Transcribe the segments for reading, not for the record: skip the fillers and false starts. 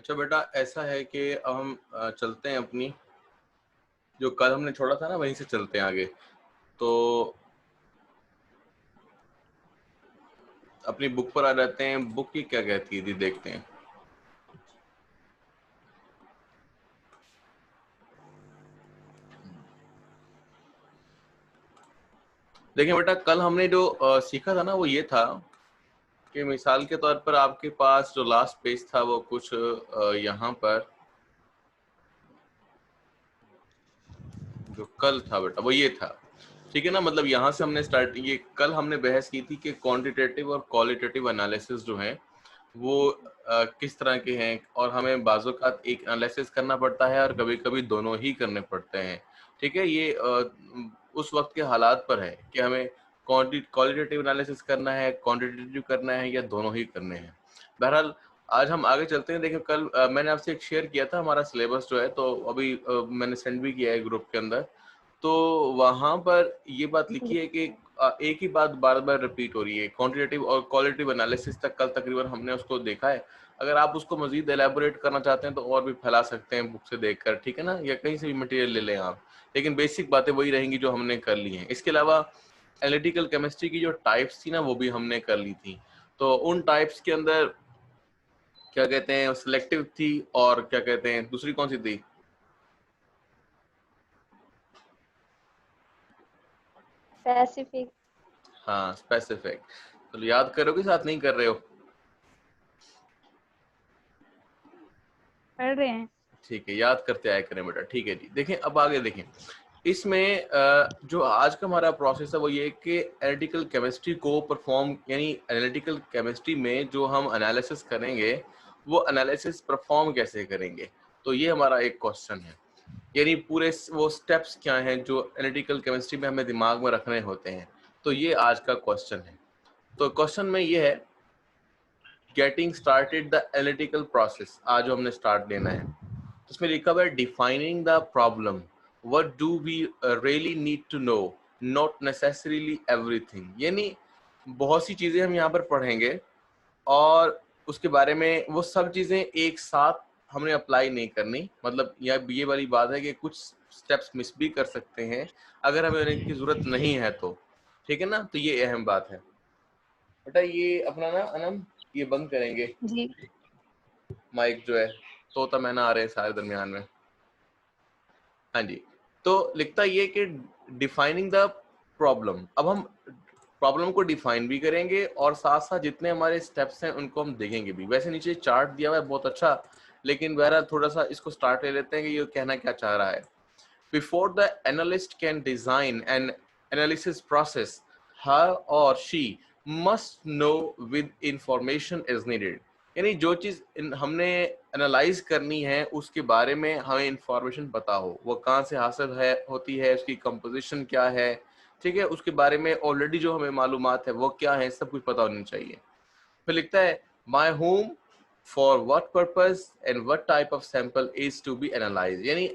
अच्छा बेटा, ऐसा है कि अब हम चलते हैं अपनी जो कल हमने छोड़ा था ना, वहीं से चलते हैं आगे। तो अपनी बुक पर आ जाते हैं। बुक की क्या कहती थी, देखते हैं। देखिए बेटा, कल हमने जो सीखा था ना, वो ये था कि मिसाल के तौर पर आपके पास जो लास्ट पेज था वो कुछ यहाँ पर जो कल था बेटा वो ये था, ठीक है ना। मतलब यहाँ से हमने स्टार्ट, ये कल हमने बहस की थी कि क्वांटिटेटिव और क्वालिटेटिव एनालिसिस जो है वो किस तरह के हैं, और हमें बाज़-औक़ात एक एनालिसिस करना पड़ता है और कभी-कभी दोनों ही करने पड़ते हैं, ठीक है। ये उस वक्त के हालात पर है कि हमें क्वालिटेटिव एनालिसिस करना है, क्वांटिटेटिव करना है, या दोनों ही करने हैं। बहरहाल आज हम आगे चलते हैं। देखिए कल मैंने आपसे एक शेयर किया था हमारा सिलेबस जो है, तो अभी मैंने सेंड भी किया है ग्रुप के अंदर। तो वहाँ पर ये बात लिखी है कि एक ही बात बार-बार रिपीट हो रही है। क्वांटिटेटिव और क्वालिटेटिव एनालिसिस तक कल तकरीबन हमने उसको देखा है। अगर आप उसको मज़ीद एलैबोरेट करना चाहते हैं तो और भी फैला सकते हैं बुक से देखकर, ठीक है ना? या कहीं से भी मटेरियल ले लें आप। लेकिन बेसिक बातें वही रहेंगी जो हमने कर ली हैं। इसके अलावा एनालिटिकल केमिस्ट्री की जो टाइप्स थी ना, वो भी हमने कर ली थी। तो उन टाइप्स के अंदर क्या कहते हैं, सिलेक्टिव थी, और क्या कहते हैं दूसरी कौन सी थी? स्पेसिफिक। हाँ, स्पेसिफिक। तो याद करोगे, साथ नहीं कर रहे हो? पढ़ रहे हैं। ठीक है, याद करते आया करें बेटा। ठीक है जी। देखें अब आगे देखें। इसमें जो आज का हमारा प्रोसेस है वो ये है कि एनालिटिकल केमिस्ट्री को परफॉर्म, यानी एनालिटिकल केमिस्ट्री में जो हम एनालिसिस करेंगे वो एनालिसिस परफॉर्म कैसे करेंगे। तो ये हमारा एक क्वेश्चन है, यानी पूरे वो स्टेप्स क्या हैं जो एनालिटिकल केमिस्ट्री में हमें दिमाग में रखने होते हैं। तो ये आज का क्वेश्चन है। तो क्वेश्चन में ये है, getting started the analytical process. आज जो हमने स्टार्ट लेना है, उसमें लिखा हुआ है defining the problem, what do we really need to know, not necessarily everything. यानी बहुत सी चीजें हम यहाँ पर पढ़ेंगे और उसके बारे में वो सब चीजें एक साथ हमने अप्लाई नहीं करनी। मतलब ये वाली बात है कि कुछ स्टेप्स मिस भी कर सकते हैं अगर हमें इनकी जरूरत नहीं है तो, ठीक है ना। तो ये अहम बात है बेटा। ये अपना ना अनम, ये बंद करेंगे जी। माइक जो है, तोता मैना आ रहे हैं सारे दरमियान में। हाँ जी। तो लिखता ये कि डिफाइनिंग द प्रॉब्लम। अब हम प्रॉब्लम को डिफाइन भी करेंगे और साथ साथ जितने हमारे स्टेप्स हैं उनको हम देखेंगे भी। वैसे नीचे चार्ट दिया हुआ है बहुत अच्छा, लेकिन बहरहाल थोड़ा सा इसको स्टार्ट ले लेते हैं कि ये कहना क्या चाह रहा है। Before the analyst can design N analysis process, her or she must know with information is needed। यानी जो चीज हमने एनालाइज करनी है उसके बारे में हमें इंफॉर्मेशन पता हो, वो कहाँ से हासिल है होती है, उसकी कंपोजिशन क्या है, ठीक है, उसके बारे में ऑलरेडी जो हमें मालूमात है वो क्या है, सब कुछ पता होनी चाहिए। फिर लिखता है my home, for what purpose and what type of sample is to be analyse. यानी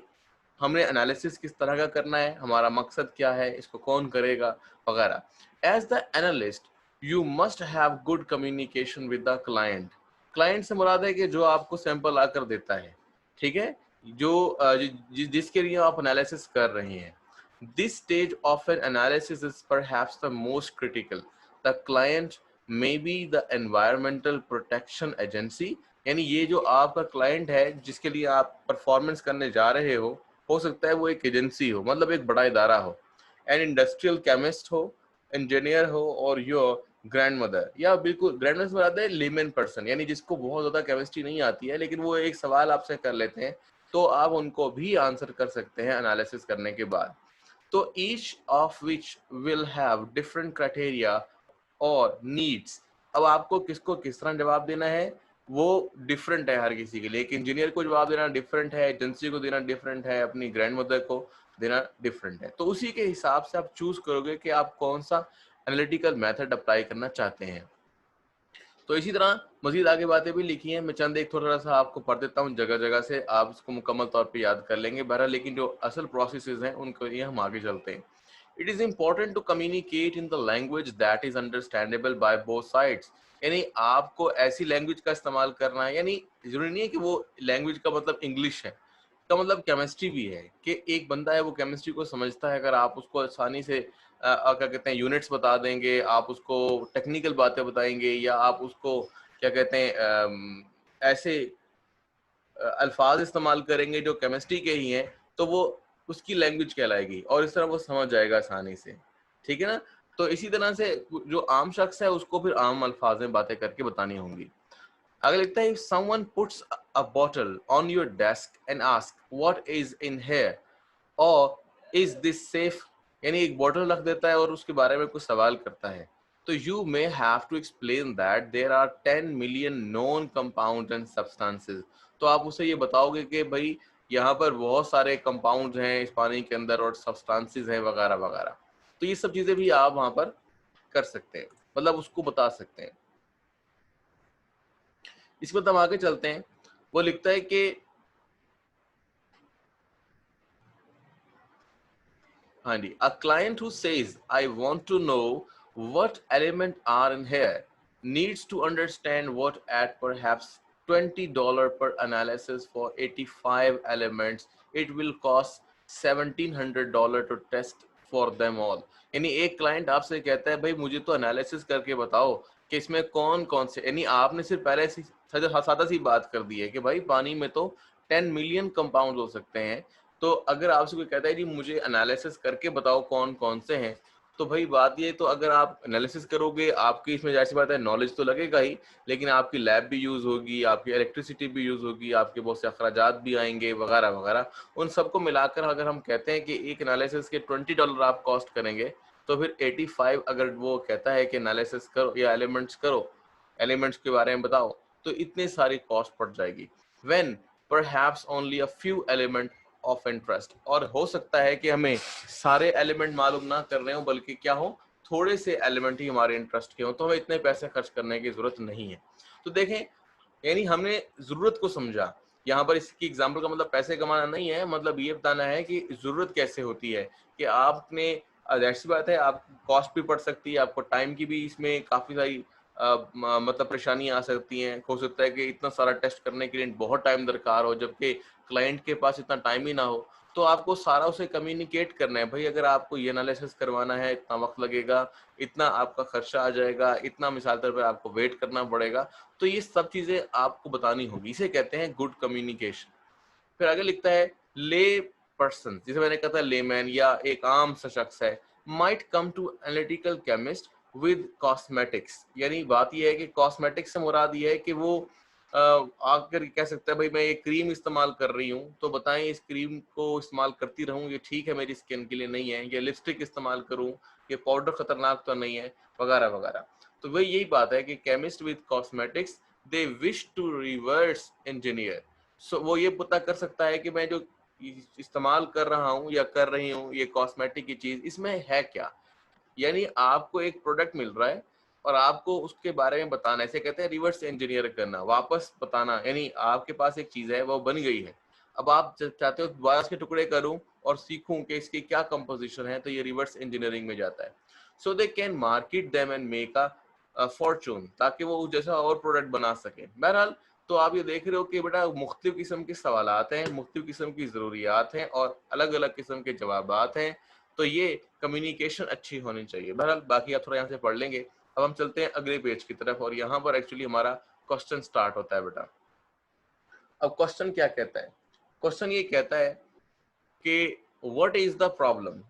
हमने एनालिसिस किस तरह का करना है, हमारा मकसद क्या है, इसको कौन करेगा, वगैरह। As the analyst you must have good communication with the client. Client से मुराद है कि जो आपको सैंपल आकर देता है, ठीक है, जो जिसके लिए आप एनालिसिस कर रहे हैं। This stage of N analysis is perhaps the most critical. The client may be the environmental protection agency. यानी ये जो आपका क्लाइंट है जिसके लिए आप परफॉर्मेंस करने जा रहे हो सकता है वो एक एजेंसी हो, मतलब एक बड़ा इदारा हो, एन इंडस्ट्रियल केमिस्ट हो, इंजीनियर हो, और योर ग्रैंड मदर। या बिल्कुल ग्रैंड मदर से आता है लेमन पर्सन, यानी जिसको बहुत ज्यादा केमिस्ट्री नहीं आती है लेकिन वो एक सवाल आपसे कर लेते हैं तो आप उनको भी आंसर कर सकते हैं एनालिसिस करने के बाद। तो each of which will have different criteria और नीड्स। अब आपको किसको किस तरह जवाब देना है वो डिफरेंट है हर किसी के लिए। एक इंजीनियर को जवाब देना डिफरेंट है, एजेंसी को देना डिफरेंट है, अपनी ग्रैंड मदर को देना डिफरेंट है। तो उसी के हिसाब से आप चूज करोगे कि आप कौन सा एनालिटिकल मेथड अप्लाई करना चाहते हैं। तो इसी तरह मजीद आगे बातें भी लिखी हैं, मैं चंद एक थोड़ा सा आपको पढ़ देता हूँ जगह जगह से, आप इसको मुकम्मल तौर पे याद कर लेंगे बहरहाल। लेकिन जो असल प्रोसेसेस हैं उनको ये हम आगे चलते हैं। It is important to communicate in the language that is understandable by both sides. यानी आपको ऐसी लैंग्वेज का इस्तेमाल करना है, यानी जरूरी नहीं है कि वो लैंग्वेज का मतलब इंग्लिश है, का मतलब केमिस्ट्री भी है कि एक बंदा है वो केमिस्ट्री को समझता है, अगर आप उसको आसानी से क्या कहते हैं यूनिट्स बता देंगे, आप उसको टेक्निकल बातें बताएंगे, या आप उसको क्या कहते हैं ऐसे अल्फाज इस्तेमाल करेंगे जो केमिस्ट्री के ही हैं, तो वो उसकी लैंग्वेज कहलाएगी और इस तरह वो समझ जाएगा आसानी से, ठीक है ना। तो इसी तरह से जो आम शख्स है उसको फिर आम अल्फाज में बातें करके बतानी होंगी। अगर लिखता है, if someone puts a bottle on your desk and asks what is in here or is this safe, यानी एक बॉटल रख देता है और उसके बारे में कुछ सवाल करता है, तो you may have to explain that there are 10 million known compounds and substances। तो आप उसे ये बताओगे कि भाई यहाँ पर बहुत सारे कंपाउंड्स हैं इस पानी के अंदर और सब्सटेंसेस हैं वगैरह वगैरह। तो ये सब चीजें भी आप वहां पर कर सकते हैं, मतलब उसको बता सकते हैं। इसके बाद हम आगे चलते हैं। वो लिखता है कि हाँ जी, a client who says I want to know what element are in here needs to understand what at perhaps $20 per analysis for 85 elements it will cost $1,700 to test for them all। यानी एक client आपसे कहता है भाई मुझे तो analysis करके बताओ कि इसमें कौन कौन से, यानी आपने सिर्फ पहले से सादा सी बात कर दी है कि भाई पानी में तो 10 मिलियन कंपाउंड हो सकते हैं। तो अगर आपसे कोई कहता है जी मुझे एनालिसिस करके बताओ कौन कौन से हैं, तो भाई बात ये, तो अगर आप एनालिसिस करोगे आपकी इसमें जाहिर सी बात है नॉलेज तो लगेगा ही, लेकिन आपकी लैब भी यूज होगी, आपकी इलेक्ट्रिसिटी भी यूज होगी, आपके बहुत से अखराजात भी आएंगे वगैरह वगैरह। उन सबको मिलाकर अगर हम कहते हैं कि एक एनालिसिस के $20 आप कॉस्ट करेंगे, तो फिर 85 अगर वो कहता है कि एनालिसिस करो या एलिमेंट्स करो, एलिमेंट्स के बारे में बताओ, तो इतनी सारी कॉस्ट पड़ जाएगी। When perhaps only a few element of interest, और हो सकता है कि हमें सारे एलिमेंट मालूम ना कर रहे हो, बल्कि क्या हो थोड़े से एलिमेंट ही हमारे इंटरेस्ट के हो, तो हमें इतने पैसे खर्च करने की जरूरत नहीं है। तो देखें, यानी हमने जरूरत को समझा। यहाँ पर इसकी एग्जाम्पल का मतलब पैसे कमाना नहीं है, मतलब ये बताना है कि जरूरत कैसे होती है कि आपने ऐसी बात है, आप कॉस्ट भी पड़ सकती है, आपको टाइम की भी इसमें काफी सारी मतलब परेशानियां आ सकती हैं। हो सकता है कि इतना सारा टेस्ट करने के लिए बहुत टाइम दरकार हो, जबकि क्लाइंट के पास इतना टाइम ही ना हो। तो आपको सारा उसे कम्युनिकेट करना है, भाई अगर आपको ये एनालिसिस करवाना है इतना वक्त लगेगा, इतना आपका खर्चा आ जाएगा, इतना मिसाल तौर पर आपको वेट करना पड़ेगा। तो ये सब चीजें आपको बतानी होगी, इसे कहते हैं गुड कम्युनिकेशन। फिर आगे लिखता है ले पर्सन, जिसे मैंने कहा था लेमैन या एक आम सा शख्स है, might come to analytical chemist with cosmetics. यानी बात यह है कि कॉस्मेटिक्स से मुराद ये है कि वो आकर कह सकता है भाई मैं ये क्रीम इस्तेमाल कर रही हूँ, तो बताएं इस क्रीम को इस्तेमाल करती रहूं, ये ठीक है मेरी स्किन के लिए नहीं है, ये लिपस्टिक इस्तेमाल करूं, ये पाउडर खतरनाक तो नहीं है वगैरह वगैरह। तो वही यही बात है कि chemist with cosmetics they wish to reverse engineer. So वो ये पता कर सकता है कि मैं जो इस्तेमाल कर रहा हूँ या कर रही हूँ ये कॉस्मेटिक की चीज, इसमें है क्या। यानी आपको एक प्रोडक्ट मिल रहा है और आपको उसके बारे में बताना, ऐसे कहते हैं रिवर्स इंजीनियर करना, वापस बताना। यानी आपके पास एक चीज है वो बन गई है, अब आप चाहते हो दोबारा इसके टुकड़े करूं और सीखूं कि इसकी क्या कंपोजिशन है, तो ये रिवर्स इंजीनियरिंग में जाता है। So they can market them and make a fortune, ताकि वो जैसा और प्रोडक्ट बना सके। बहरहाल, तो आप ये देख रहे हो कि बेटा मुख्तलिफ किस्म के सवालात हैं, मुख्तलिफ किस्म की ज़रूरियात हैं और अलग अलग किस्म के जवाबात हैं। तो ये कम्युनिकेशन अच्छी होनी चाहिए। बहरहाल बाकी आप थोड़ा यहाँ से पढ़ लेंगे। अब हम चलते हैं अगले पेज की तरफ और यहाँ पर एक्चुअली हमारा क्वेश्चन स्टार्ट होता है बेटा। अब क्वेश्चन क्या कहता है? क्वेश्चन ये कहता है कि व्हाट इज द प्रॉब्लम।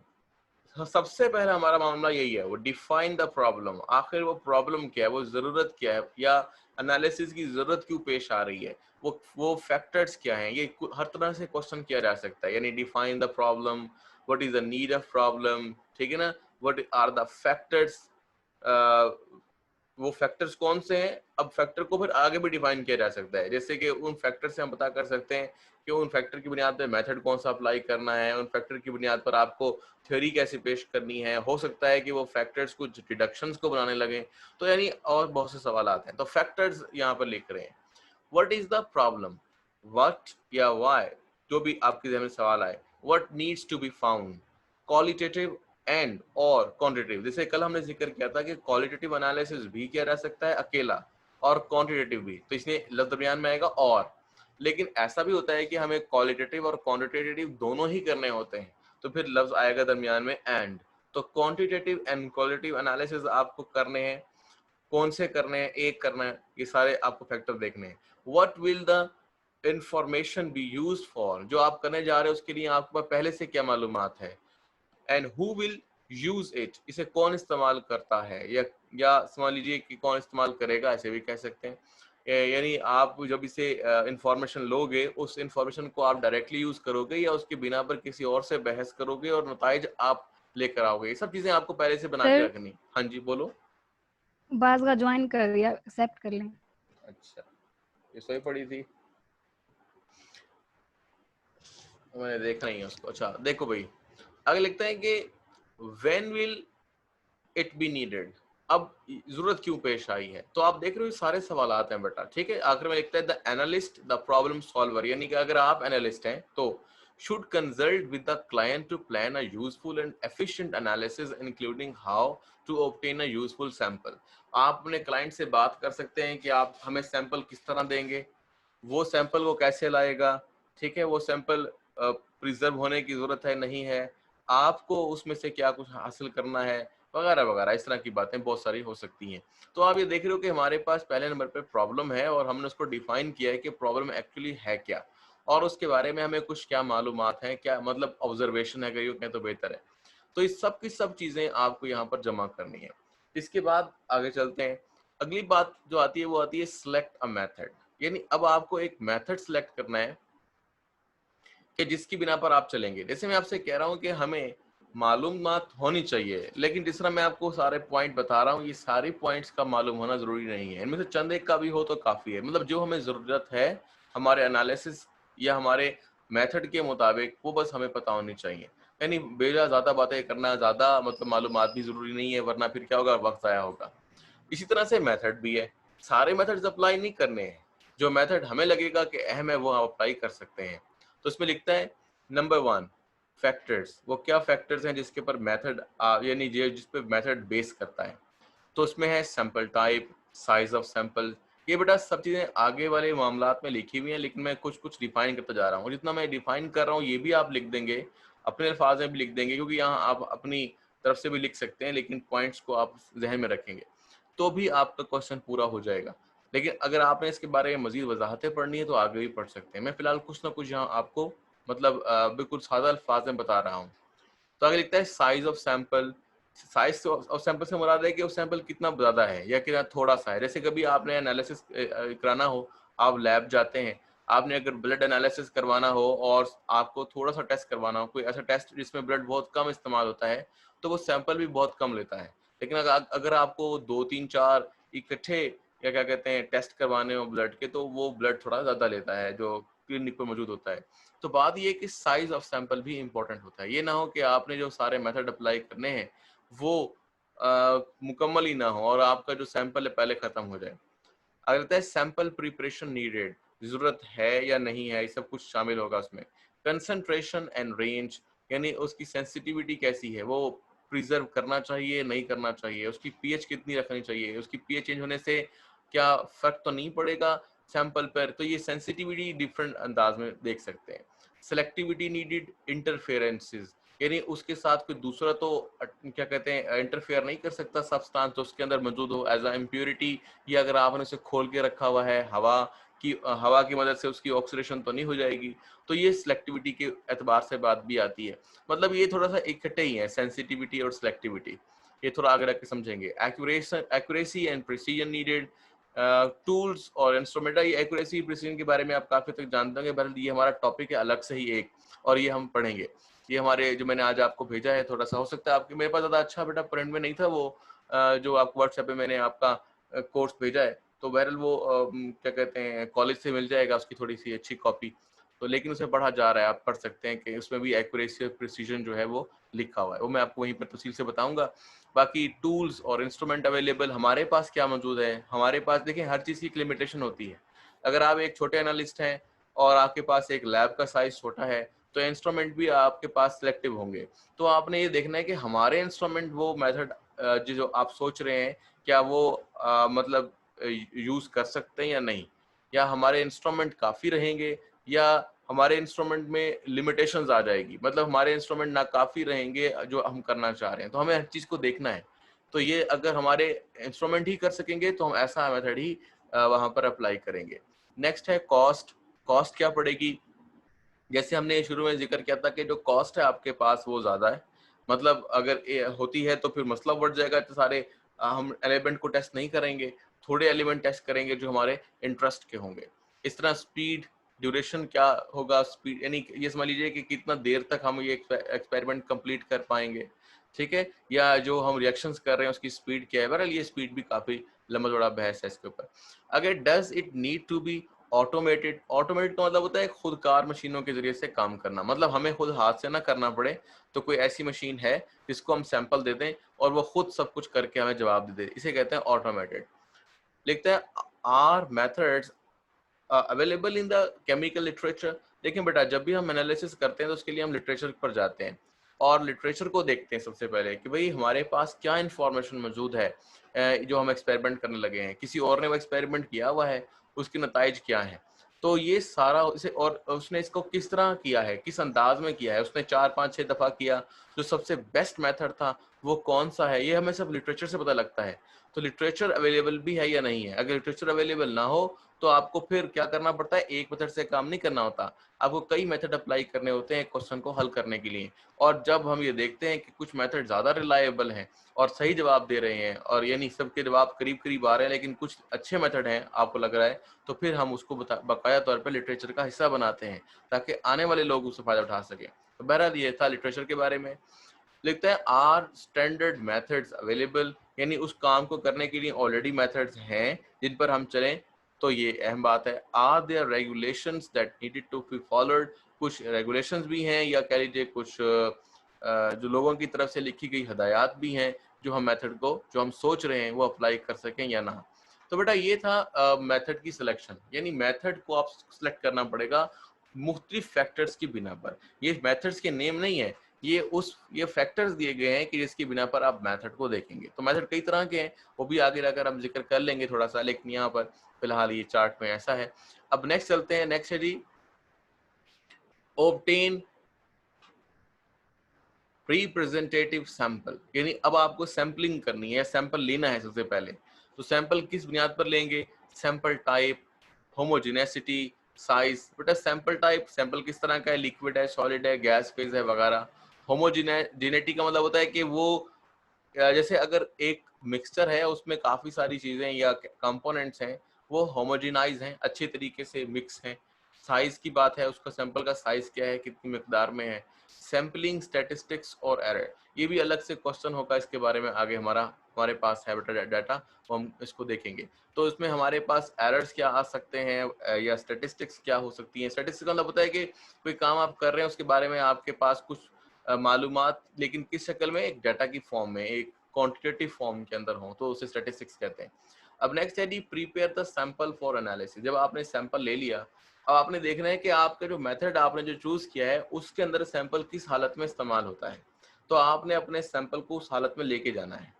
सबसे पहला हमारा मामला यही है, वो डिफाइन द प्रॉब्लम। आखिर वो प्रॉब्लम क्या है, वो जरूरत क्या है, या एनालिसिस की जरूरत क्यों पेश आ रही है, वो फैक्टर्स क्या हैं। ये हर तरह से क्वेश्चन किया जा सकता है, यानी define the problem, what is the need of problem, ठीक है ना, व्हाट आर द फैक्टर्स, वो फैक्टर्स कौन से हैं। अब फैक्टर को फिर आगे भी डिफाइन किया जा सकता है, जैसे कि उन फैक्टर से हम पता कर सकते हैं कि उन फैक्टर की बुनियाद पर मेथड कौन सा अप्लाई करना है, उन फैक्टर की बुनियाद पर आपको थ्योरी कैसे पेश करनी है। हो सकता है कि वो फैक्टर्स कुछ डिडक्शंस को बनाने लगे। तो यानी और बहुत से सवाल आते हैं, तो फैक्टर्स यहाँ पर लिख रहे हैं। What is the problem, what या व्हाई, जो भी आपके जहन में सवाल आए। What needs to be found, qualitative and और क्वांटिटेटिव। जैसे कल हमने जिक्र किया था कि क्वालिटेटिव एनालिसिस भी किया जा सकता है अकेला और क्वांटिटेटिव भी, तो इसमें लफ्ज दरमियान में आएगा और। लेकिन ऐसा भी होता है कि हमें क्वालिटेटिव और क्वांटिटेटिव दोनों ही करने होते हैं, तो फिर लफ्ज आएगा दरमियान में एंड। तो क्वांटिटेटिव एंड क्वालिटेटिव एनालिसिस आपको करने हैं, कौन से करने हैं, एक करना है, ये सारे आपको फैक्टर देखने हैं। What will the information be used for, जो आप करने जा रहे हैं उसके लिए आपके पास पहले से क्या मालूमात है। And who will use it, इसे कौन इस्तेमाल करता है, या समझ लीजिए कि कौन इस्तेमाल करेगा, ऐसे भी कह सकते हैं। यानी आप जब इसे इंफॉर्मेशन लोगे, उस इंफॉर्मेशन को आप डायरेक्टली यूज करोगे या उसके बिना पर किसी और से बहस करोगे और नताइज आप लेकर आओगे, ये सब चीजें आपको पहले से बना के सर रखनी। हाँ जी बोलो। बाज का ज्वाइन कर या एक्सेप्ट कर लें। अच्छा, ये सही पड़ी थी, मैंने देखा नहीं है उसको। अच्छा देखो भाई, आगे लिखते हैं कि when will it be needed, अब जरूरत क्यों पेश आई है। तो आप देख रहे हो ये सारे सवालात हैं बेटा, ठीक है। आखिर में लिखता है the analyst the problem solver, यानी कि अगर आप एनालिस्ट हैं तो should consult with the client to plan a useful and efficient analysis including how to obtain a useful sample। आप अपने क्लाइंट से बात कर सकते हैं कि आप हमें सैंपल किस तरह देंगे, वो सैंपल वो कैसे लाएगा, ठीक है, वो सैंपल प्रिजर्व होने की जरूरत है नहीं है, आपको उसमें से क्या कुछ हासिल करना है, वगैरह वगैरह। इस तरह की बातें बहुत सारी हो सकती हैं। तो आप ये देख रहे हो कि हमारे पास पहले नंबर पे प्रॉब्लम है और हमने उसको डिफाइन किया है कि प्रॉब्लम एक्चुअली है क्या, और उसके बारे में हमें कुछ क्या मालूमात हैं, क्या मतलब ऑब्जर्वेशन है, कहीं तो बेहतर है। तो इस सब की सब चीजें आपको यहाँ पर जमा करनी है। इसके बाद आगे चलते हैं। अगली बात जो आती है वो आती है सिलेक्ट अ मेथड, यानी अब आपको एक मेथड सिलेक्ट करना है कि जिसकी बिना पर आप चलेंगे। जैसे मैं आपसे कह रहा हूँ कि हमें मालूमात होनी चाहिए, लेकिन जिस तरह मैं आपको सारे पॉइंट बता रहा हूँ, ये सारे पॉइंट्स का मालूम होना जरूरी नहीं है, इनमें से चंद एक का भी हो तो काफी है। मतलब जो हमें जरूरत है हमारे एनालिसिस या हमारे मेथड के मुताबिक, वो बस हमें पता होनी चाहिए। यानी बेजा ज्यादा बातें करना, ज्यादा मतलब मालूमात भी जरूरी नहीं है, वरना फिर क्या होगा, वक्त आया होगा। इसी तरह से मेथड भी है, सारे मेथड्स अप्लाई नहीं करने हैं, जो मेथड हमें लगेगा कि अहम है वो हम अप्लाई कर सकते हैं। तो इसमें लिखता है नंबर 1 फैक्टर्स, वो क्या फैक्टर्स हैं जिसके ऊपर मेथड यानी जिस पे मेथड बेस करता है। तो उसमें है sample type, size of sample. ये बेटा सब चीजें आगे वाले मामलात में लिखी हुई हैं, लेकिन मैं कुछ कुछ डिफाइन करता जा रहा हूँ। जितना मैं डिफाइन कर रहा हूँ ये भी आप लिख देंगे, अपने अल्फाज में भी लिख देंगे, क्योंकि यहाँ आप अपनी तरफ से भी लिख सकते हैं, लेकिन पॉइंट्स को आप जहन में रखेंगे तो भी आपका क्वेश्चन पूरा हो जाएगा। लेकिन अगर आपने इसके बारे में मजीद वजाहतें पढ़नी है तो आगे भी पढ़ सकते हैं। मैं फिलहाल कुछ ना कुछ यहाँ आपको मतलब बिल्कुल सादा अल्फाज में बता रहा हूँ। तो आगे लिखता है size of sample. Size of sample से मुराद है कि वो सैंपल कितना ज्यादा है या कितना थोड़ा सा है। जैसे कभी आपने एनालिसिस कराना हो, आप लैब जाते हैं, आपने अगर ब्लड एनालिसिस करवाना हो और आपको थोड़ा सा टेस्ट करवाना हो, कोई ऐसा टेस्ट जिसमें ब्लड बहुत कम इस्तेमाल होता है, तो वो सैंपल भी बहुत कम लेता है। लेकिन अगर आपको 2 3 4 इकट्ठे या क्या कहते हैं टेस्ट करवाने हो ब्लड के, तो वो ब्लड थोड़ा ज्यादा लेता है जो क्लिनिक पर मौजूद होता है। तो बात ये है कि साइज ऑफ सैंपल भी इंपॉर्टेंट होता है। ये ना हो कि आपने जो सारे मेथड अप्लाई करने हैं वो मुकम्मल ही ना हो और आपका जो सैंपल है पहले खत्म हो जाए। अगर कहता है सैंपल प्रिपरेशन नीडेड, जरूरत है या नहीं है, ये सब कुछ शामिल होगा उसमें। कंसंट्रेशन एंड रेंज, यानी उसकी सेंसिटिविटी कैसी है, वो प्रिजर्व करना चाहिए नहीं करना चाहिए, उसकी पीएच कितनी रखनी चाहिए, उसकी पीएच चेंज होने से क्या फर्क तो नहीं पड़ेगा सैंपल पर। तो ये सेंसिटिविटी डिफरेंट अंदाज में देख सकते हैं। सिलेक्टिविटी नीडेड, इंटरफेरेंसेस, यानी उसके साथ कोई दूसरा तो क्या कहते हैं इंटरफेयर नहीं कर सकता सब्सटेंस जो उसके अंदर मौजूद हो एज अ इम्प्योरिटी, या अगर आपने उसे खोल के रखा हुआ है हवा की मदद से उसकी ऑक्सीडेशन तो नहीं हो जाएगी। तो ये सिलेक्टिविटी के एतबार से बात भी आती है। मतलब ये थोड़ा सा इकट्ठे ही है, सेंसिटिविटी और सिलेक्टिविटी, ये थोड़ा आगे रख के समझेंगे। Accuracy and precision needed, tools और इंस्ट्रूमेंट। ये एक्यूरेसी प्रिसीजन के बारे में आप काफी तक जानते होंगे, बहरहाल ये हमारा टॉपिक है अलग से ही एक, और ये हम पढ़ेंगे। ये हमारे जो मैंने आज आपको भेजा है, थोड़ा सा हो सकता है आपके मेरे पास ज्यादा अच्छा बेटा प्रिंट में नहीं था वो जो आपको व्हाट्सएप पे मैंने आपका कोर्स भेजा है, तो बहरहाल वो क्या कहते हैं कॉलेज से मिल जाएगा उसकी थोड़ी सी अच्छी कॉपी। तो लेकिन उसमें पढ़ा जा रहा है, आप पढ़ सकते हैं कि उसमें भी एक्यूरेसी और प्रिसीजन जो है वो लिखा हुआ है, वो मैं आपको वहीं पर तफसील से बताऊंगा। बाकी टूल्स और इंस्ट्रूमेंट अवेलेबल हमारे पास क्या मौजूद है, हमारे पास देखिए हर चीज़ की एक लिमिटेशन होती है। अगर आप एक छोटे एनालिस्ट हैं और आपके पास एक लैब का साइज छोटा है, तो इंस्ट्रूमेंट भी आपके पास सिलेक्टिव होंगे। तो आपने ये देखना है कि हमारे इंस्ट्रूमेंट वो मेथड जो आप सोच रहे हैं क्या वो मतलब यूज कर सकते हैं या नहीं, या हमारे इंस्ट्रूमेंट काफ़ी रहेंगे, या हमारे इंस्ट्रूमेंट में लिमिटेशंस आ जाएगी, मतलब हमारे इंस्ट्रूमेंट ना काफ़ी रहेंगे जो हम करना चाह रहे हैं। तो हमें हर चीज़ को देखना है। तो ये अगर हमारे इंस्ट्रूमेंट ही कर सकेंगे तो हम ऐसा मेथड ही वहाँ पर अप्लाई करेंगे। नेक्स्ट है कॉस्ट। कॉस्ट क्या पड़ेगी? जैसे हमने शुरू में जिक्र किया था कि जो कॉस्ट है आपके पास वो ज़्यादा है, मतलब अगर होती है तो फिर मसला बढ़ जाएगा। तो सारे हम एलिमेंट को टेस्ट नहीं करेंगे, थोड़े एलिमेंट टेस्ट करेंगे जो हमारे इंटरेस्ट के होंगे। इस तरह स्पीड, ड्यूरेशन क्या होगा, स्पीड यानी ये समझ लीजिए कि कितना देर तक हम ये एक्सपेरिमेंट कंप्लीट कर पाएंगे, ठीक है, या जो हम रिएक्शंस कर रहे हैं उसकी स्पीड क्या है। बहरहाल ये स्पीड भी काफ़ी लंबा चौड़ा बहस है इसके ऊपर। अगर does it need to be automated, automated का मतलब होता है खुदकार मशीनों के जरिए से काम करना, मतलब हमें खुद हाथ से ना करना पड़े, तो कोई ऐसी मशीन है जिसको हम सैंपल दे दें और वो खुद सब कुछ करके हमें जवाब दे दे, इसे कहते हैं ऑटोमेटेड। लिखते हैं are methods available in the chemical literature. देखें बेटा, जब भी हम एनालिसिस करते हैं तो उसके लिए हम लिटरेचर पर जाते हैं और लिटरेचर को देखते हैं सबसे पहले कि भाई हमारे पास क्या इंफॉर्मेशन मौजूद है जो हम एक्सपेरिमेंट करने लगे हैं, किसी और ने वो एक्सपेरिमेंट किया हुआ है, उसके नताइज क्या हैं। तो ये सारा इसे, और उसने इसको किस तरह किया है, किस अंदाज में किया है, उसने 4 5 6 दफ़ा किया, जो सबसे बेस्ट मेथड था वो कौन सा है, ये हमें सब लिटरेचर से पता लगता है। तो लिटरेचर अवेलेबल भी है या नहीं है। अगर लिटरेचर अवेलेबल ना हो तो आपको फिर क्या करना पड़ता है, एक मेथड से काम नहीं करना होता, आपको कई मेथड अप्लाई करने होते हैं क्वेश्चन को हल करने के लिए। और जब हम ये देखते हैं कि कुछ मेथड ज़्यादा रिलायबल हैं और सही जवाब दे रहे हैं, और यानी सबके जवाब करीब करीब आ रहे हैं, लेकिन कुछ अच्छे मेथड हैं आपको लग रहा है, तो फिर हम उसको बाकाया तौर पर लिटरेचर का हिस्सा बनाते हैं ताकि आने वाले लोग उससे फ़ायदा उठा सकें। तो बहरहाल ये था लिटरेचर के बारे में। लिखता है आर स्टैंडर्ड मेथड्स अवेलेबल, यानी उस काम को करने के लिए ऑलरेडी मेथड्स हैं जिन पर हम चलें। तो ये अहम बात है। Are there regulations that needed to be followed, कुछ रेगुलेशंस भी हैं या कह लीजिए कुछ जो लोगों की तरफ से लिखी गई हदायत भी हैं जो हम मेथड को, जो हम सोच रहे हैं वो अप्लाई कर सकें या ना। तो बेटा ये था मेथड की सिलेक्शन, यानी मेथड को आप सिलेक्ट करना पड़ेगा मुख्तलिफ फैक्टर्स की बिना पर। ये मेथड्स के नेम नहीं है, ये फैक्टर्स दिए गए हैं कि जिसकी बिना पर आप मेथड को देखेंगे। तो मेथड कई तरह के हैं, वो भी आगे जाकर हम जिक्र कर लेंगे थोड़ा सा, लेकिन यहाँ पर फिलहाल ये चार्ट में ऐसा है। अब नेक्स्ट चलते हैं। नेक्स्ट है जी ऑब्टेन रिप्रेजेंटेटिव सैंपल, यानी अब आपको सैंपलिंग करनी है, सैंपल लेना है सबसे पहले। तो सैंपल किस बुनियाद पर लेंगे? Sample type, homogeneity, size. बेटा सैंपल टाइप, सैंपल किस तरह का है, लिक्विड है, सॉलिड है, गैस फेज है वगैरह। होमोजेनेटी का मतलब होता है कि वो जैसे अगर एक मिक्सचर है उसमें काफी सारी चीजें या कंपोनेंट्स हैं, वो होमोजेनाइज हैं, अच्छे तरीके से मिक्स हैं। साइज की बात है, उसका सैंपल का साइज क्या है, कितनी मिकदार में है। सैम्पलिंग, स्टैटिस्टिक्स और एरर, ये भी अलग से क्वेश्चन होगा इसके बारे में आगे, हमारे पास है बेटा डाटा, तो हम इसको देखेंगे। तो इसमें हमारे पास एरर्स क्या आ सकते हैं या स्टैटिस्टिक्स क्या हो सकती हैं। स्टैटिस्टिक्स का मतलब होता है कि कोई काम आप कर रहे हैं उसके बारे में आपके पास कुछ मालूमात, लेकिन किस शक्ल में, एक डाटा की फॉर्म में, एक क्वांटिटेटिव फॉर्म के अंदर हो, तो उसे स्टैटिस्टिक्स कहते हैं। अब नेक्स्ट है D prepare the sample for analysis. जब आपने सैंपल ले लिया, अब आपने देखना है कि आपका जो मेथड आपने जो चूज किया है उसके अंदर सैंपल किस हालत में इस्तेमाल होता है। तो आपने अपने सैंपल को उस हालत में लेके जाना है।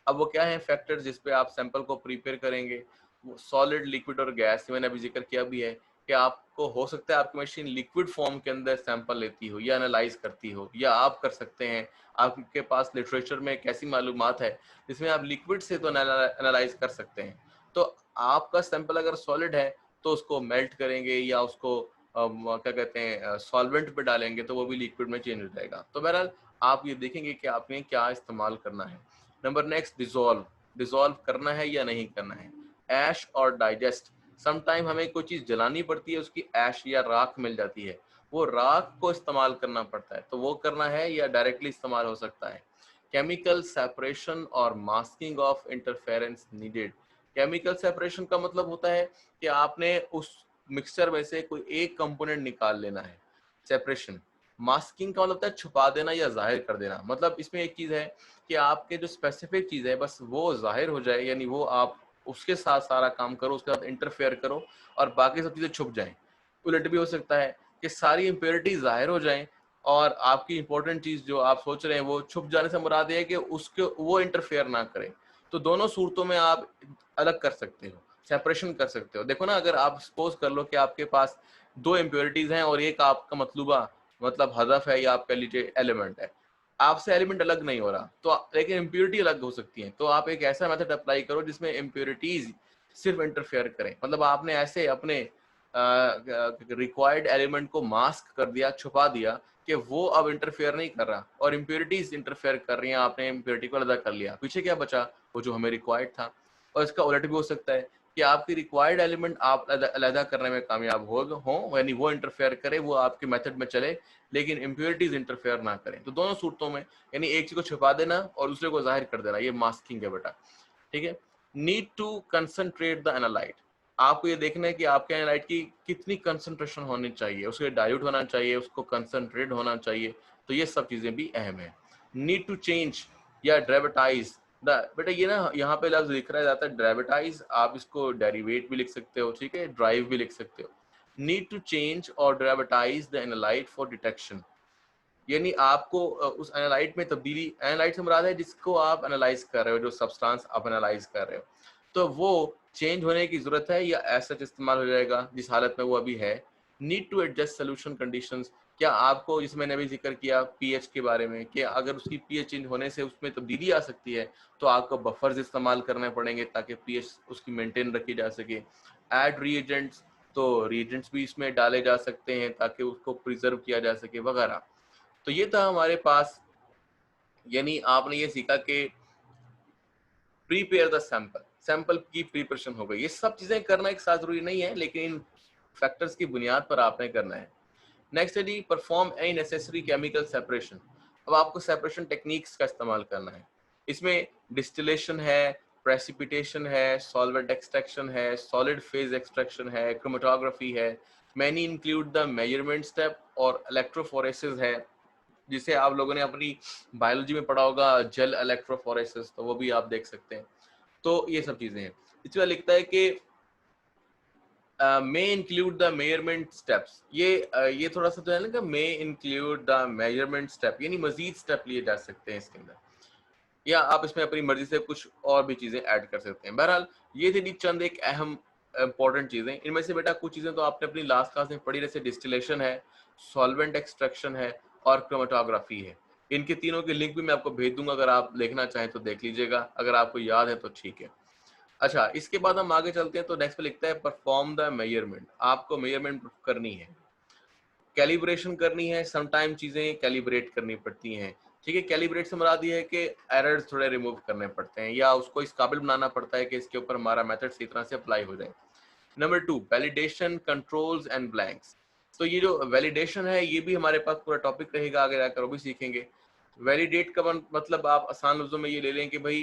अब वो क्या है फैक्टर्स जिस पे आप सैंपल को प्रिपेयर करेंगे? वो सॉलिड, लिक्विड और गैस, मैंने अभी जिक्र किया भी है कि आपको हो सकता है आपकी मशीन लिक्विड फॉर्म के अंदर सैंपल लेती हो या एनालाइज करती हो, या आप कर सकते हैं, आपके पास लिटरेचर में एक ऐसी मालूमात है जिसमें आप लिक्विड से तो एनालाइज कर सकते हैं। तो आपका सैंपल अगर सॉलिड है तो उसको मेल्ट करेंगे या उसको क्या कहते हैं सॉल्वेंट पे डालेंगे तो वो भी लिक्विड में चेंज हो जाएगा। तो बहरहाल आप ये देखेंगे कि आपने क्या इस्तेमाल करना है। नंबर नेक्स्ट, डिसॉल्व, डिसॉल्व करना है या नहीं करना है। ऐश और डाइजेस्ट, समटाइम हमें कोई चीज़ जलानी पड़ती है, उसकी ऐश या राख मिल जाती है, वो राख को इस्तेमाल करना पड़ता है, तो वो करना है या डायरेक्टली इस्तेमाल हो सकता है। केमिकल सेपरेशन और masking of interference needed. Chemical separation का मतलब होता है कि आपने उस मिक्सचर में से कोई एक कंपोनेंट निकाल लेना है, सेपरेशन। मास्किंग का मतलब होता है छुपा देना या जाहिर कर देना। मतलब इसमें एक चीज़ है कि आपके जो स्पेसिफिक चीज़ है बस वो जाहिर हो जाए, यानी वो आप उसके साथ सारा काम करो, उसके साथ इंटरफेयर करो और बाकी सब चीज़ें छुप जाएं। उलट भी हो सकता है कि सारी इम्प्योरिटीज जाहिर हो जाएं और आपकी इंपॉर्टेंट चीज जो आप सोच रहे हैं वो छुप जाने से मुराद है कि उसके वो इंटरफेयर ना करे। तो दोनों सूरतों में आप अलग कर सकते हो, सेपरेशन कर सकते हो। देखो ना, अगर आप सपोज कर लो कि आपके पास 2 इम्प्योरिटीज हैं और एक आपका मतलूबा मतलब हदफ है या आप कह लीजिए एलिमेंट है, आपसे एलिमेंट अलग नहीं हो रहा तो लेकिन इम्प्योरिटी अलग हो सकती है। तो आप एक ऐसा मेथड अप्लाई करो जिसमें इम्प्योरिटीज सिर्फ इंटरफेयर करें। मतलब आपने ऐसे अपने रिक्वायर्ड एलिमेंट को मास्क कर दिया, छुपा दिया कि वो अब इंटरफेयर नहीं कर रहा और इम्प्योरिटीज इंटरफेयर कर रही हैं, आपने इम्प्योरिटी को अलग कर लिया, पीछे क्या बचा? वो जो हमें रिक्वायर्ड था। और इसका उलट भी हो सकता है कि आपकी रिक्वायर्ड एलिमेंट आप अलग करने में कामयाब हो, यानी वो इंटरफेयर करे, वो आपके मेथड में चले लेकिन इम्प्योरिटीज इंटरफेयर ना करें। तो दोनों सूरतों में यानी एक चीज को छुपा देना और दूसरे को जाहिर कर देना, ये मास्किंग है बेटा, ठीक है। Need to concentrate the analyte, आपको ये देखना है कि आपके एनालाइट की कितनी कंसंट्रेशन होनी चाहिए, उसके डाइल्यूट होना चाहिए, उसको कंसंट्रेट होना चाहिए। तो ये सब चीजें भी अहम है। नीड टू चेंज या ड्राइवेटाइज बेटा, ये ना यहाँ पे लफ्ज लिख रहा जाता है ड्राइवेटाइज, आप इसको डेरिवेट भी लिख सकते हो, ठीक है, ड्राइव भी लिख सकते हो। नीड टू चेंज और ड्राइवेटाइज द एनालाइट फॉर डिटेक्शन, यानी आपको उस एनालाइट में तब्दीली, एनालाइट से मुराद है जिसको आप एनालाइज कर रहे हो, जो सब्सटेंस आप एनालाइज कर रहे हो, तो वो चेंज होने की जरूरत है या ऐसा इस्तेमाल हो जाएगा जिस हालत में वो अभी है। Need to adjust solution conditions, क्या आपको, जिसमें मैंने अभी जिक्र किया पीएच के बारे में, कि अगर उसकी पीएच चेंज होने से उसमें तब्दीली आ सकती है तो आपको बफर्स इस्तेमाल करने पड़ेंगे ताकि पीएच उसकी मेंटेन रखी जा सके। ऐड रीएजेंट्स, तो रीएजेंट्स भी इसमें डाले जा सकते हैं ताकि उसको प्रिजर्व किया जा सके वगैरह। तो ये था हमारे पास, यानी आपने ये सीखा कि प्रीपेयर द सैंपल, सैंपल की प्रिपरेशन हो गई। ये सब चीजें करना एक साथ जरूरी नहीं है लेकिन इन फैक्टर्स की बुनियाद पर आपने करना है। नेक्स्ट है जी, perform any necessary chemical separation. अब आपको सेपरेशन टेक्निक्स का इस्तेमाल करना है। इसमें डिस्टिलेशन है, प्रेसिपिटेशन है, सॉल्वेंट एक्सट्रैक्शन है, सॉलिड फेज एक्सट्रैक्शन है, क्रोमेटोग्राफी है, many include the measurement step और इलेक्ट्रोफोरेसिस है, जिसे आप लोगों ने अपनी बायोलॉजी में पढ़ा होगा, जेल इलेक्ट्रोफोरेसिस, तो वो भी आप देख सकते हैं। तो ये सब चीजें हैं। इसके बाद लिखता है कि may include the measurement steps, ये थोड़ा सा तो है ना कि may include the measurement step, यानी मजीद स्टेप लिए जा सकते हैं इसके अंदर, या आप इसमें अपनी मर्जी से कुछ और भी चीजें ऐड कर सकते हैं। बहरहाल ये थी चंद एक अहम इंपॉर्टेंट चीजें। इनमें से बेटा कुछ चीजें तो आपने अपनी लास्ट क्लास में पढ़ी, जैसे डिस्टिलेशन है, सॉल्वेंट एक्सट्रैक्शन है और क्रोमेटोग्राफी है। इनके तीनों के लिंक भी मैं आपको भेज दूंगा, अगर आप देखना चाहें तो देख लीजिएगा, अगर आपको याद है तो ठीक है। अच्छा, इसके बाद हम आगे चलते हैं। तो नेक्स्ट पे लिखता है परफॉर्म द मेजरमेंट, आपको मेजरमेंट करनी है, कैलिब्रेशन करनी है, समटाइम चीजें कैलिब्रेट करनी पड़ती हैं, ठीक है। कैलिब्रेट से मुराद ये है कि एरर्स थोड़े रिमूव करने पड़ते हैं या उसको इस काबिल बनाना पड़ता है कि इसके ऊपर हमारा मेथड सही तरह से अप्लाई हो जाए। Number 2, validation, controls and blanks. तो ये जो वैलिडेशन है ये भी हमारे पास पूरा टॉपिक रहेगा, आगे जाकर वो भी सीखेंगे। वैलिडेट का मतलब आप आसान लफ्जों में ये ले लें कि भाई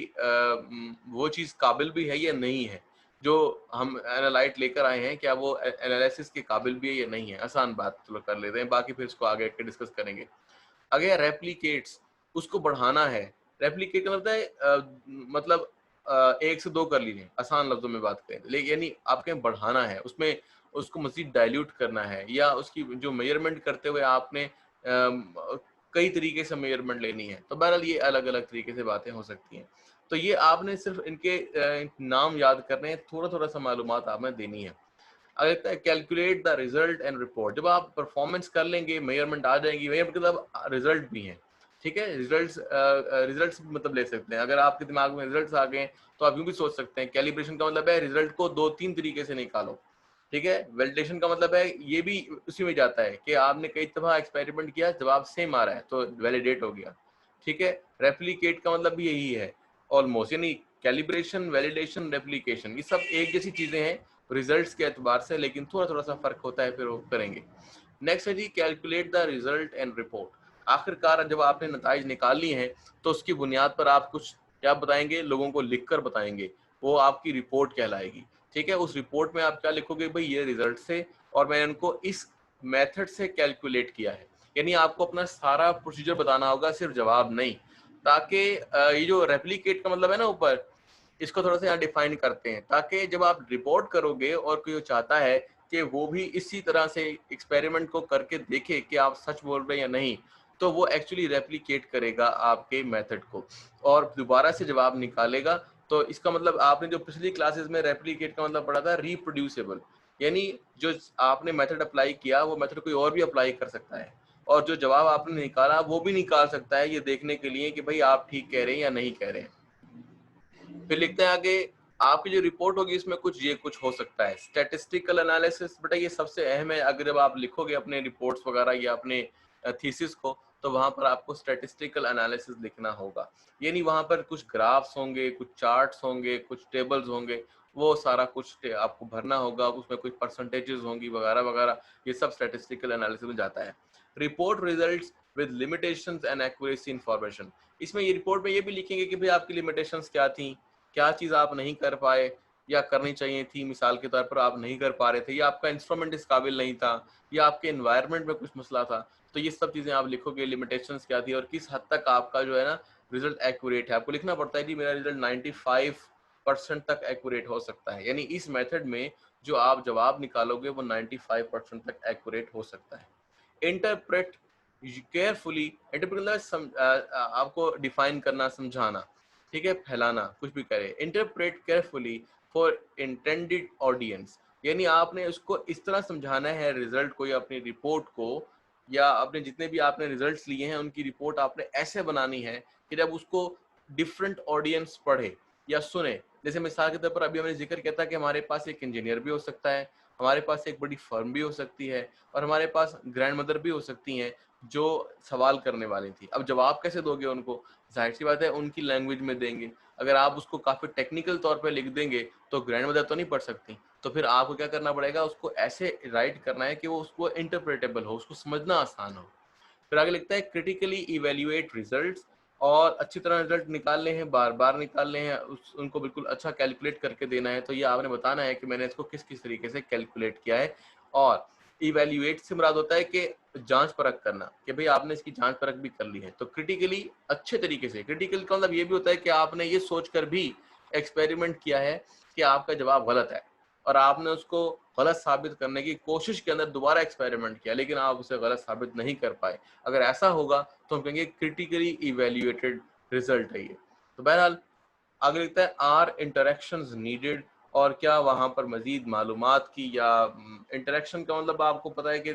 वो चीज़ काबिल भी है या नहीं है, जो हम एनालाइट लेकर आए हैं क्या वो एनालिसिस के काबिल भी है या नहीं है। आसान बात चलो कर लेते हैं, बाकी फिर इसको आगे डिस्कस करेंगे। आगे रेप्लिकेट्स, उसको बढ़ाना है। रेप्लिकेट का मतलब है मतलब 1 से 2 कर लीजिए, आसान लफ्जों में बात करें, लेकिन यानी आपके बढ़ाना है, उसमें उसको मजीद डाइल्यूट करना है, या उसकी जो मेजरमेंट करते हुए आपने कई तरीके से मेजरमेंट लेनी है। तो बहरहाल ये अलग अलग तरीके से बातें हो सकती हैं। तो ये आपने सिर्फ इनके नाम याद करने हैं, थोड़ा थोड़ा सा मालूमात आपने देनी है। अगर calculate the result and report, जब आप परफॉर्मेंस कर लेंगे, मेजरमेंट आ जाएगी, मेजरमेंट मतलब रिजल्ट भी है, ठीक है। रिजल्ट्स मतलब ले सकते हैं, अगर आपके दिमाग में रिजल्ट्स आ गए तो आप यूं भी सोच सकते हैं। कैलिब्रेशन का मतलब है रिजल्ट को 2-3 तरीके से निकालो, ठीक है। वैलिडेशन का मतलब है ये भी उसी में जाता है कि आपने कई दफा एक्सपेरिमेंट किया, जवाब सेम आ रहा है तो वैलिडेट हो गया, ठीक है। रेप्लिकेट का मतलब भी यही है ऑलमोस्ट, यानी कैलिब्रेशन, वैलिडेशन, रेप्लिकेशन, ये सब एक जैसी चीजें हैं रिजल्ट्स के एतबार से, लेकिन थोड़ा थोड़ा सा फर्क होता है, फिर वो करेंगे। नेक्स्ट है जी, calculate the result and report. आखिरकार जब आपने नताइज निकाल ली हैं तो उसकी बुनियाद पर आप कुछ क्या बताएंगे, लोगों को लिखकर बताएंगे, वो आपकी रिपोर्ट कहलाएगी, ठीक है। उस रिपोर्ट में आप क्या लिखोगे, भाई ये रिजल्ट से और मैंने उनको इस मेथड से कैलकुलेट किया है, यानी आपको अपना सारा प्रोसीजर बताना होगा, सिर्फ जवाब नहीं। ताकि ये जो रेप्लिकेट का मतलब है ना ऊपर, इसको थोड़ा सा यहाँ डिफाइन करते हैं, ताकि जब आप रिपोर्ट करोगे और कोई चाहता है कि वो भी इसी तरह से एक्सपेरिमेंट को करके देखे कि आप सच बोल रहे हैं या नहीं, तो वो एक्चुअली रेप्लिकेट करेगा आपके मेथड को और दोबारा से जवाब निकालेगा। तो इसका मतलब आपने जो पिछली क्लासेस में रेप्लिकेट का मतलब पढ़ा था रिप्रोड्यूसेबल, यानी जो आपने मेथड अप्लाई किया वो मेथड कोई और भी अप्लाई कर सकता है और जो जवाब आपने निकाला वो भी निकाल सकता है, ये देखने के लिए कि भाई आप ठीक कह रहे हैं या नहीं कह रहे हैं। फिर लिखते हैं आगे, आपकी जो रिपोर्ट होगी इसमें कुछ हो सकता है। स्टैटिस्टिकल एनालिसिस, बेटा ये सबसे अहम है। अगर जब आप लिखोगे अपने रिपोर्ट्स वगैरह या अपने थीसिस को, तो वहां पर आपको स्टैटिस्टिकल एनालिसिस लिखना होगा, यानी वहां पर कुछ ग्राफ्स होंगे, कुछ चार्ट्स होंगे, कुछ टेबल्स होंगे, वो सारा कुछ आपको भरना होगा, उसमें कुछ परसेंटेजेस होंगी वगैरह वगैरह, ये सब स्टैटिस्टिकल एनालिसिस में जाता है। Report results with limitations and accuracy information, इसमें ये रिपोर्ट में ये भी लिखेंगे कि भाई आपकी लिमिटेशंस क्या थी, क्या चीज आप नहीं कर पाए या करनी चाहिए थी, मिसाल के तौर पर आप नहीं कर पा रहे थे, या आपका इंस्ट्रूमेंट इस काबिल नहीं था, या आपके एनवायरनमेंट में कुछ मसला था, तो ये सब चीजें आप लिखोगे, लिमिटेशंस क्या थी और किस हद तक आपका जो है ना रिजल्ट एक्यूरेट है। आपको लिखना पड़ता है कि मेरा रिजल्ट 95% तक एक्यूरेट हो सकता है, यानी इस मेथड में जो आप जवाब निकालोगे वो 95% तक एक्यूरेट हो सकता है। इंटरप्रेट केयरफुली, इंटरप्रेट आपको डिफाइन करना, समझाना, ठीक है, फैलाना, कुछ भी करे। Interpret carefully for intended audience, यानी आपने उसको इस तरह समझाना है रिजल्ट को या अपनी रिपोर्ट को, या अपने जितने भी आपने रिजल्ट्स लिए हैं उनकी रिपोर्ट आपने ऐसे बनानी है कि जब उसको डिफरेंट ऑडियंस पढ़े या सुने, जैसे मिसाल के तौर पर अभी हमने जिक्र किया था कि हमारे पास एक इंजीनियर भी हो सकता है, हमारे पास एक बड़ी फर्म भी हो सकती है, और हमारे पास ग्रैंड मदर भी हो सकती हैं जो सवाल करने वाली थी। अब जवाब कैसे दोगे उनको, जाहिर सी बात है उनकी लैंग्वेज में देंगे। अगर आप उसको काफी टेक्निकल तौर पे लिख देंगे तो ग्रैंड मदर तो नहीं पढ़ सकती, तो फिर आपको क्या करना पड़ेगा, उसको ऐसे राइट करना है कि वो उसको इंटरप्रेटेबल हो, उसको समझना आसान हो। फिर आगे लिखता है क्रिटिकली इवेल्युएट रिजल्ट्स, और अच्छी तरह रिजल्ट निकालने हैं, बार बार निकालने हैं, उनको बिल्कुल अच्छा कैलकुलेट करके देना है। तो ये आपने बताना है कि मैंने इसको किस किस तरीके से कैलकुलेट किया है। और इवेल्युएट से मुराद होता है कि जांच परख करना, कि भाई आपने इसकी जांच परख भी कर ली है। तो क्रिटिकली अच्छे तरीके से, क्रिटिकल का मतलब ये भी होता है कि आपने ये सोचकर भी एक्सपेरिमेंट किया है कि आपका जवाब गलत है और आपने उसको गलत साबित करने की कोशिश के अंदर दोबारा एक्सपेरिमेंट किया, लेकिन आप उसे गलत साबित नहीं कर पाए। अगर ऐसा होगा तो हम कहेंगे क्रिटिकली इवेल्युएटेड रिजल्ट है ये। तो बहरहाल आगे लिखता है आर इंटरेक्शंस नीडेड, और क्या वहां पर मजीद मालूमात की, या इंटरेक्शन का मतलब आपको पता है कि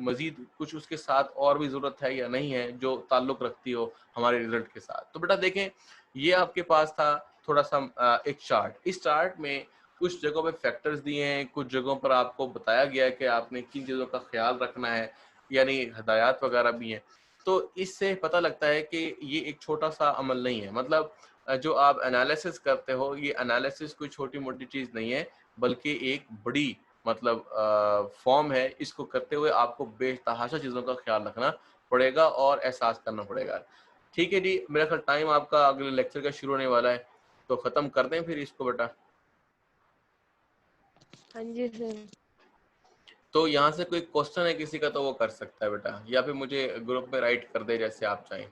मजीद कुछ उसके साथ और भी जरूरत है या नहीं है जो ताल्लुक रखती हो हमारे रिजल्ट के साथ। तो बेटा देखें, ये आपके पास था थोड़ा सा एक चार्ट। इस चार्ट में कुछ जगहों पे फैक्टर्स दिए हैं, कुछ जगहों पर आपको बताया गया है कि आपने किन चीज़ों का ख्याल रखना है, यानी हदायत वगैरह भी हैं। तो इससे पता लगता है कि ये एक छोटा सा अमल नहीं है, मतलब जो आप एनालिसिस करते हो, ये एनालिसिस कोई छोटी मोटी चीज़ नहीं है, बल्कि एक बड़ी मतलब फॉर्म है। इसको करते हुए आपको बेतहाशा चीज़ों का ख्याल रखना पड़ेगा और एहसास करना पड़ेगा। ठीक है जी, मेरा ख्याल टाइम आपका अगले लेक्चर का शुरू होने वाला है, तो ख़त्म कर दें फिर इसको बेटा। हाँ जी सर। तो यहाँ से कोई क्वेश्चन है किसी का तो वो कर सकता है बेटा, या फिर मुझे ग्रुप में राइट कर दे जैसे आप चाहें।